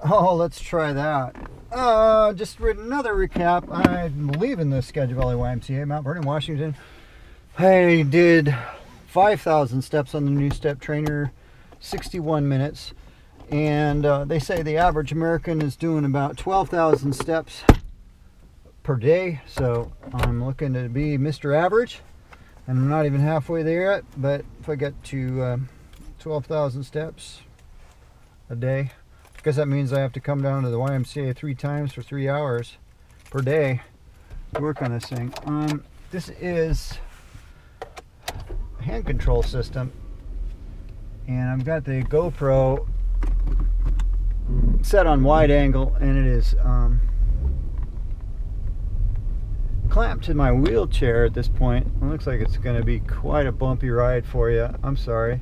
Oh, let's try that. Just another recap. I'm leaving the Skagit Valley YMCA, Mount Vernon, Washington. I did 5,000 steps on the new step trainer, 61 minutes. And they say the average American is doing about 12,000 steps per day. So I'm looking to be Mr. Average. And I'm not even halfway there yet. But if I get to 12,000 steps a day, I guess that means I have to come down to the YMCA 3 times for 3 hours per day to work on this thing. This is a hand control system, and I've got the GoPro set on wide angle, and it is clamped to my wheelchair at this point. It looks like it's going to be quite a bumpy ride for you. I'm sorry.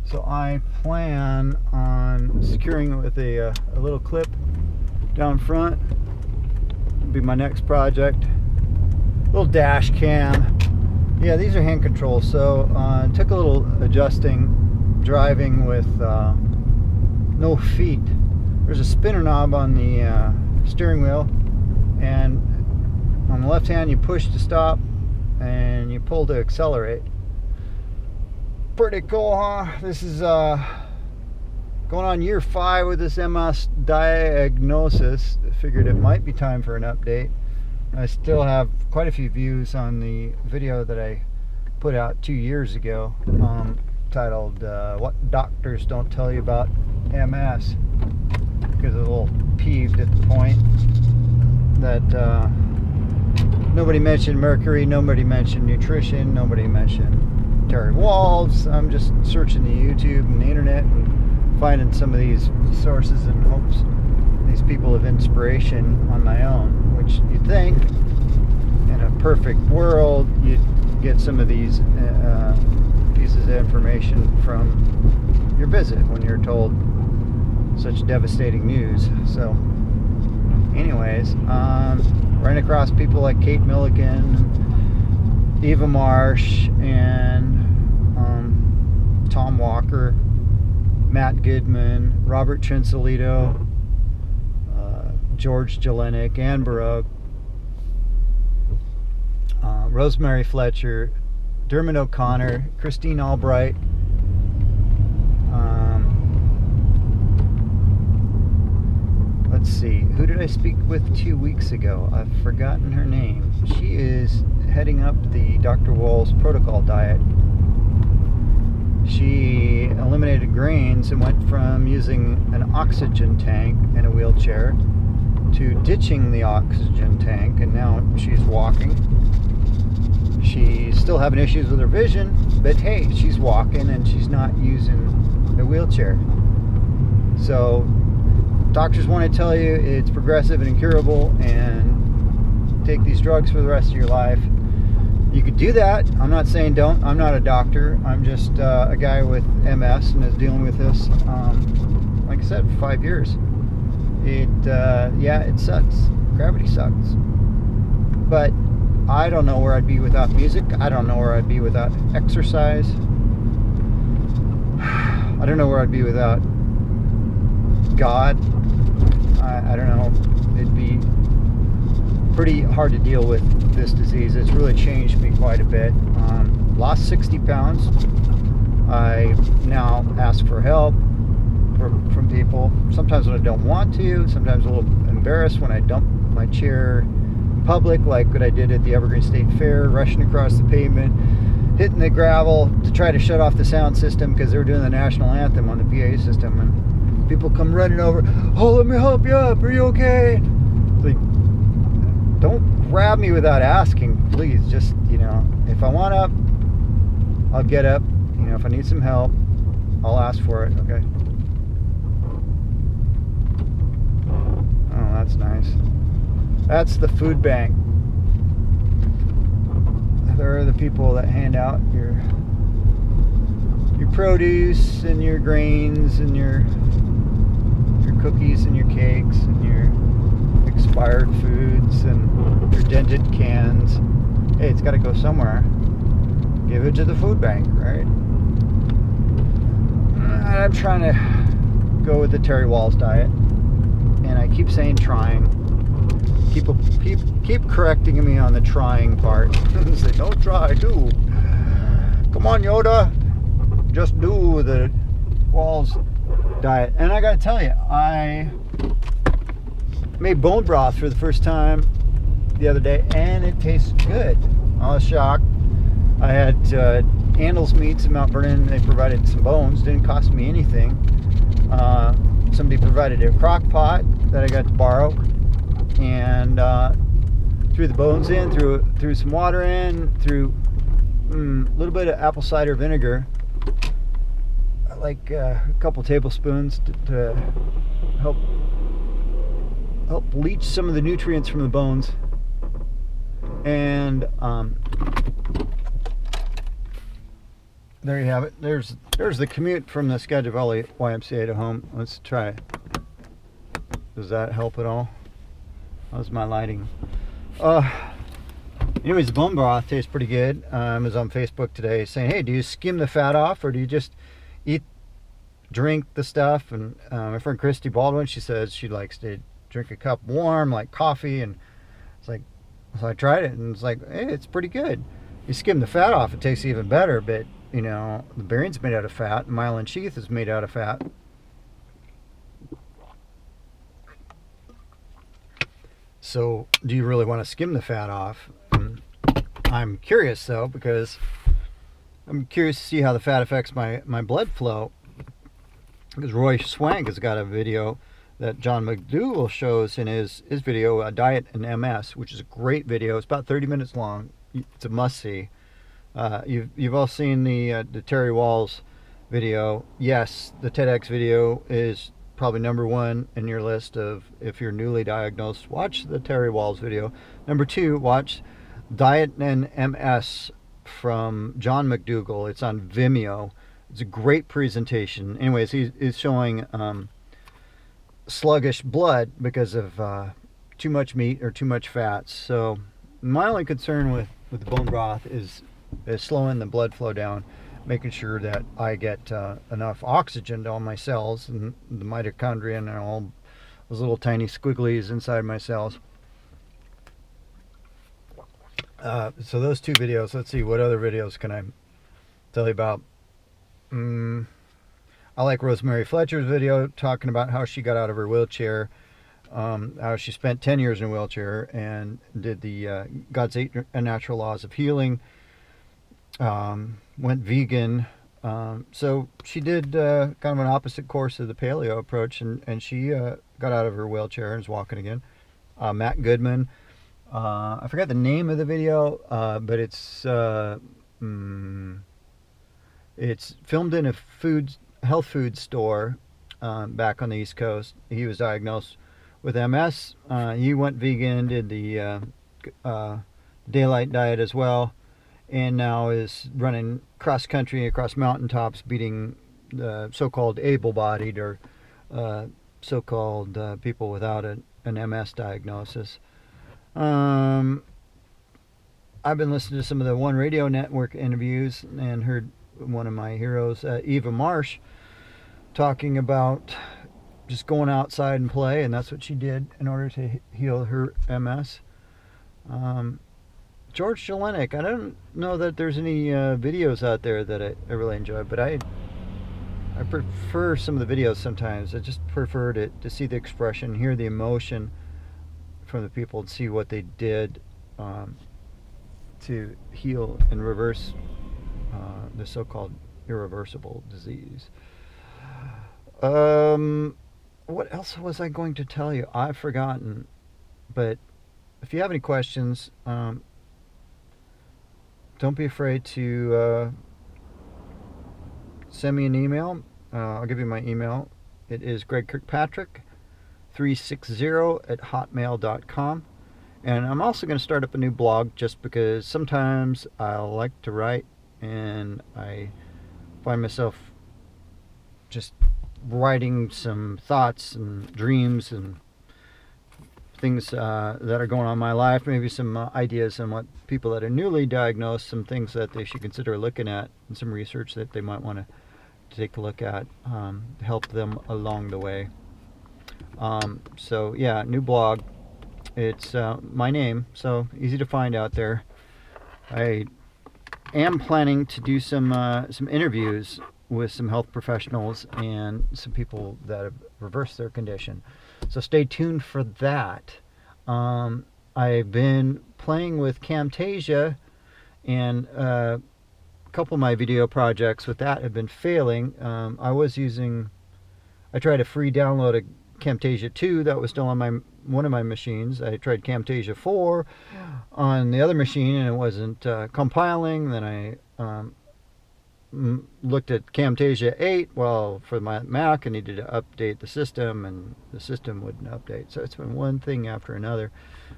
So I plan on securing it with a little clip down front. It'll be my next project. Little dash cam. Yeah, these are hand controls. So it took a little adjusting, driving with no feet. There's a spinner knob on the steering wheel, and on the left hand you push to stop and you pull to accelerate. Pretty cool, huh? This is going on year 5 with this MS diagnosis. I figured it might be time for an update. I still have quite a few views on the video that I put out 2 years ago, titled What Doctors Don't Tell You About MS, because I was a little peeved at the point that nobody mentioned mercury, nobody mentioned nutrition, nobody mentioned Terry Wahls. I'm just searching the YouTube and the internet and finding some of these sources in hopes these people of inspiration on my own, which you'd think in a perfect world you'd get some of these pieces of information from your visit when you're told such devastating news. So anyways, ran across people like Kate Milligan, Eva Marsh, and Tom Walker, Matt Goodman, Robert Trinsolito, George Jelinek, Ann Baroque, Rosemary Fletcher, Dermot O'Connor, Christine Albright, let's see, who did I speak with 2 weeks ago? I've forgotten her name. She is heading up the Dr. Wahls protocol diet. She eliminated grains and went from using an oxygen tank in a wheelchair to ditching the oxygen tank, and now she's walking. She's still having issues with her vision, but hey, she's walking and she's not using a wheelchair. So doctors want to tell you it's progressive and incurable and take these drugs for the rest of your life. You could do that. I'm not saying don't. I'm not a doctor. I'm just a guy with MS and is dealing with this, like I said, for 5 years. Yeah, it sucks. Gravity sucks. But I don't know where I'd be without music. I don't know where I'd be without exercise. I don't know where I'd be without God. I don't know. It'd be pretty hard to deal with this disease. It's really changed me quite a bit. Lost 60 pounds. I now ask for help from people. Sometimes when I don't want to. Sometimes a little embarrassed when I dump my chair in public, like what I did at the Evergreen State Fair, rushing across the pavement, hitting the gravel to try to shut off the sound system because they were doing the national anthem on the PA system, and people come running over. Oh, let me help you up. Are you okay? Like, don't grab me without asking, please. Just, if I want up, I'll get up. If I need some help, I'll ask for it, okay? Oh, that's nice. That's the food bank. There are the people that hand out your produce and your grains and your cookies and your cakes and your expired foods and your dented cans. Hey, it's got to go somewhere. Give it to the food bank, right? I'm trying to go with the Terry Wahls diet, and I keep saying trying. Keep correcting me on the trying part. Say, don't try, do. Come on, Yoda, just do the Wahls diet. And I gotta tell you, I made bone broth for the first time the other day, and it tastes good. I was shocked. I had Andel's Meats in Mount Vernon. They provided some bones. Didn't cost me anything. Somebody provided a crock pot that I got to borrow, and threw the bones in, threw some water in, threw a little bit of apple cider vinegar, like a couple tablespoons to help leach some of the nutrients from the bones. And there you have it. There's the commute from the Skagit Valley YMCA to home. Let's try it. Does that help at all? How's my lighting? Anyways, the bone broth tastes pretty good. I was on Facebook today saying, hey, do you skim the fat off, or do you just drink the stuff? And my friend Christy Baldwin, she says she likes to drink a cup warm, like coffee, and it's like, so I tried it, and it's like, hey, it's pretty good. You skim the fat off, it tastes even better, but you know, the bearing's made out of fat, myelin sheath is made out of fat. So do you really want to skim the fat off? I'm curious though, because I'm curious to see how the fat affects my blood flow. Because Roy Swank has got a video that John McDougall shows in his video, Diet and MS, which is a great video. It's about 30 minutes long. It's a must-see. You've all seen the Terry Wahls video. Yes, the TEDx video is probably #1 in your list of, if you're newly diagnosed, watch the Terry Wahls video. #2, watch Diet and MS from John McDougall. It's on Vimeo. It's a great presentation. Anyways, he's showing sluggish blood because of too much meat or too much fats. So my only concern with the bone broth is slowing the blood flow down, making sure that I get enough oxygen to all my cells and the mitochondria and all those little tiny squigglies inside my cells. So those two videos. Let's see, what other videos can I tell you about? I like Rosemary Fletcher's video talking about how she got out of her wheelchair, how she spent 10 years in a wheelchair and did the God's 8 Natural Laws of Healing, went vegan. So she did kind of an opposite course of the paleo approach, and she got out of her wheelchair and is walking again. Matt Goodman, I forgot the name of the video, but it's filmed in a health food store back on the East Coast. He was diagnosed with MS. He went vegan, did the daylight diet as well, and now is running cross country across mountaintops, beating the so-called able-bodied or so-called people without an MS diagnosis. I've been listening to some of the One Radio Network interviews and heard one of my heroes, Eva Marsh, talking about just going outside and play, and that's what she did in order to heal her MS. George Jelinek, I don't know that there's any videos out there that I really enjoy, but I prefer some of the videos sometimes. I just prefer to see the expression, hear the emotion from the people, and see what they did to heal and reverse the so-called irreversible disease. What else was I going to tell you? I've forgotten. But if you have any questions, don't be afraid to send me an email. I'll give you my email. It is gregkirkpatrick360@hotmail.com. And I'm also going to start up a new blog, just because sometimes I like to write and I find myself just writing some thoughts and dreams and things that are going on in my life, maybe some ideas on what people that are newly diagnosed, some things that they should consider looking at, and some research that they might want to to take a look at to help them along the way. So yeah, new blog. It's my name, so easy to find out there. I am planning to do some interviews with some health professionals and some people that have reversed their condition. So stay tuned for that. I've been playing with Camtasia, and a couple of my video projects with that have been failing. I tried a free download of Camtasia 2 that was still on one of my machines. I tried Camtasia 4 on the other machine and it wasn't compiling. Then I looked at Camtasia 8. Well, for my Mac I needed to update the system and the system wouldn't update. So it's been one thing after another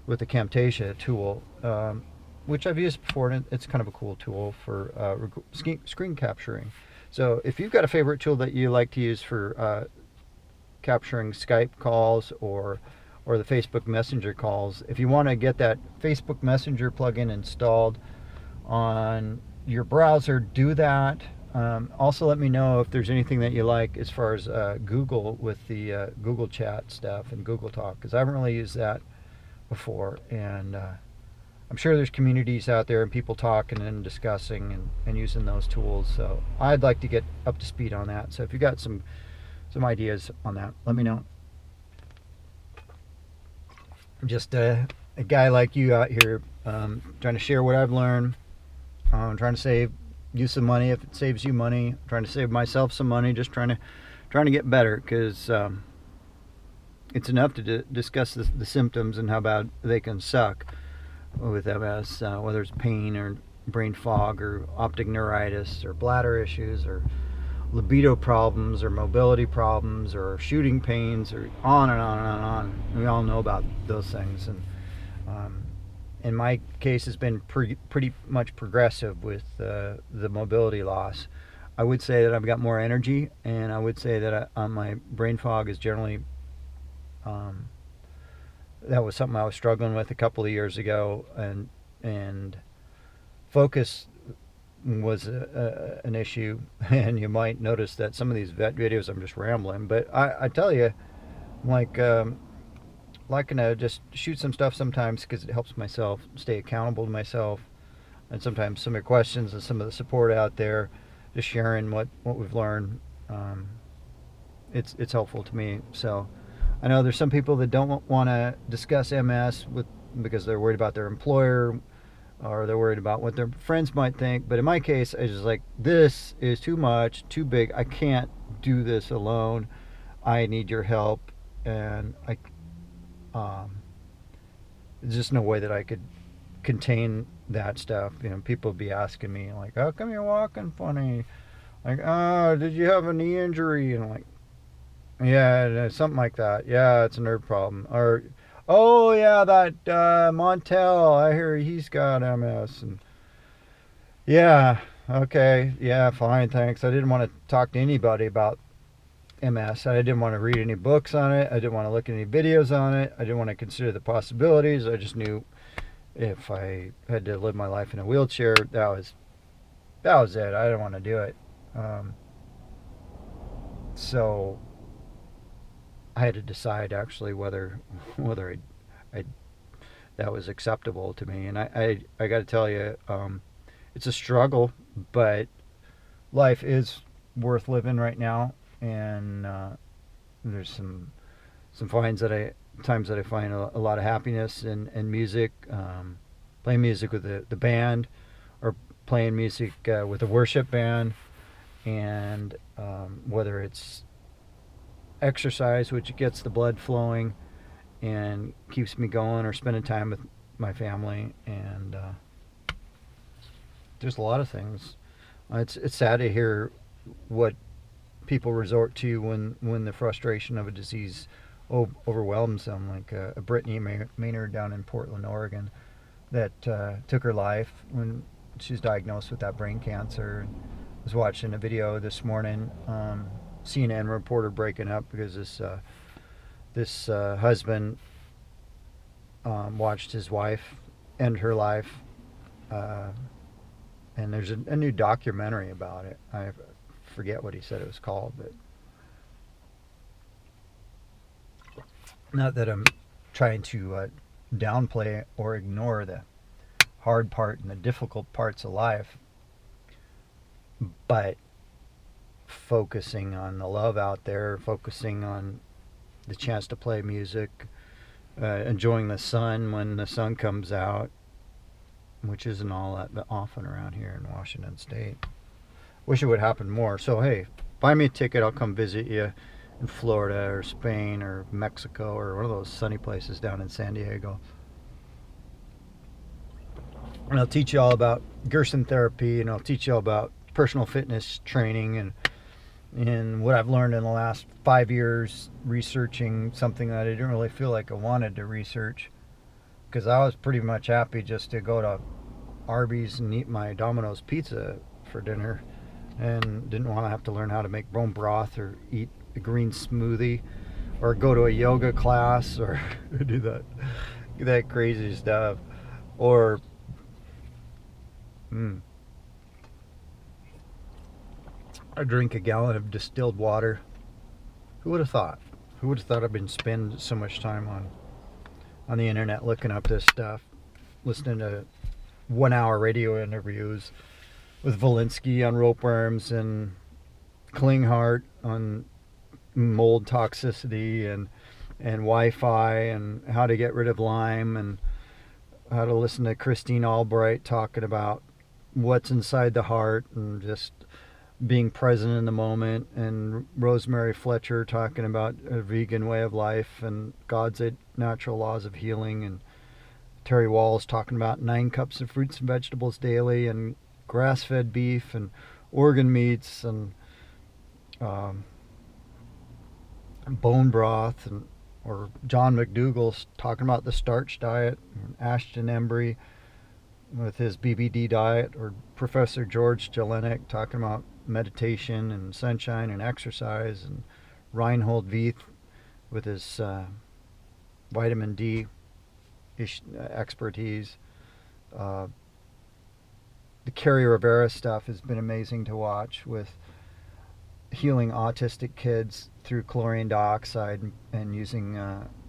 with the Camtasia tool, which I've used before, and it's kind of a cool tool for screen capturing. So if you've got a favorite tool that you like to use for capturing Skype calls or the Facebook Messenger calls, if you want to get that Facebook Messenger plugin installed on your browser, do that. Also let me know if there's anything that you like as far as Google with the Google Chat stuff and Google Talk, because I haven't really used that before, and I'm sure there's communities out there and people talking and discussing and using those tools. So I'd like to get up to speed on that. So if you got some ideas on that, let me know. I'm just a guy like you out here, trying to share what I've learned. I'm trying to save you some money if it saves you money. I'm trying to save myself some money, just trying to get better, because it's enough to discuss the symptoms and how bad they can suck with MS, whether it's pain or brain fog or optic neuritis or bladder issues or libido problems or mobility problems or shooting pains, or on and on and on and on. We all know about those things, and in my case has been pretty much progressive with the mobility loss. I would say that I've got more energy, and I would say that my brain fog is generally that was something I was struggling with a couple of years ago, and focus was an issue. And you might notice that some of these vet videos I'm just rambling, but I tell you, like liking to just shoot some stuff sometimes because it helps myself stay accountable to myself, and sometimes some of your questions and some of the support out there, just sharing what we've learned, it's helpful to me. So I know there's some people that don't want to discuss MS because they're worried about their employer, or they're worried about what their friends might think. But in my case, I just like, this is too much, too big. I can't do this alone. I need your help, and there's just no way that I could contain that stuff. You know, people would be asking me like, "How come you're walking funny?" Like, "Oh, did you have a knee injury?" And I'm like, yeah, something like that. Yeah, it's a nerve problem. Or, oh yeah, that Montel, I hear he's got MS. And yeah, okay, yeah, fine, thanks. I didn't want to talk to anybody about MS. I didn't want to read any books on it. I didn't want to look at any videos on it. I didn't want to consider the possibilities. I just knew if I had to live my life in a wheelchair, that was it. I didn't want to do it. So I had to decide actually whether that was acceptable to me. And I got to tell you, it's a struggle, but life is worth living right now. And there's some times that I find a lot of happiness in music, playing music with the band, or playing music with a worship band, and whether it's exercise, which gets the blood flowing and keeps me going, or spending time with my family. And there's a lot of things. It's sad to hear what people resort to when the frustration of a disease overwhelms them, like Brittany Maynard down in Portland, Oregon, that took her life when she was diagnosed with that brain cancer. I was watching a video this morning, CNN reporter breaking up because this husband watched his wife end her life, and there's a new documentary about it. I forget what he said it was called, but not that I'm trying to downplay or ignore the hard part and the difficult parts of life, but focusing on the love out there, focusing on the chance to play music, enjoying the sun when the sun comes out, which isn't all that often around here in Washington State. Wish it would happen more. So hey, buy me a ticket, I'll come visit you in Florida or Spain or Mexico or one of those sunny places down in San Diego. And I'll teach you all about Gerson therapy, and I'll teach you all about personal fitness training and what I've learned in the last 5 years researching something that I didn't really feel like I wanted to research, because I was pretty much happy just to go to Arby's and eat my Domino's pizza for dinner, and didn't want to have to learn how to make bone broth or eat a green smoothie or go to a yoga class or do that crazy stuff, or I drink a gallon of distilled water. Who would have thought? Who would have thought I'd been spending so much time on the internet looking up this stuff, listening to 1-hour radio interviews with Volinsky on ropeworms and Klinghardt on mold toxicity and Wi-Fi and how to get rid of Lyme, and how to listen to Christine Albright talking about what's inside the heart and just being present in the moment, and Rosemary Fletcher talking about a vegan way of life and God's natural laws of healing, and Terry Walls talking about 9 cups of fruits and vegetables daily, and grass-fed beef and organ meats and bone broth, and or John McDougall's talking about the starch diet, and Ashton Embry with his BBD diet, or Professor George Jelinek talking about meditation and sunshine and exercise, and Reinhold Veith with his vitamin D expertise. The Kerry Rivera stuff has been amazing to watch, with healing autistic kids through chlorine dioxide and using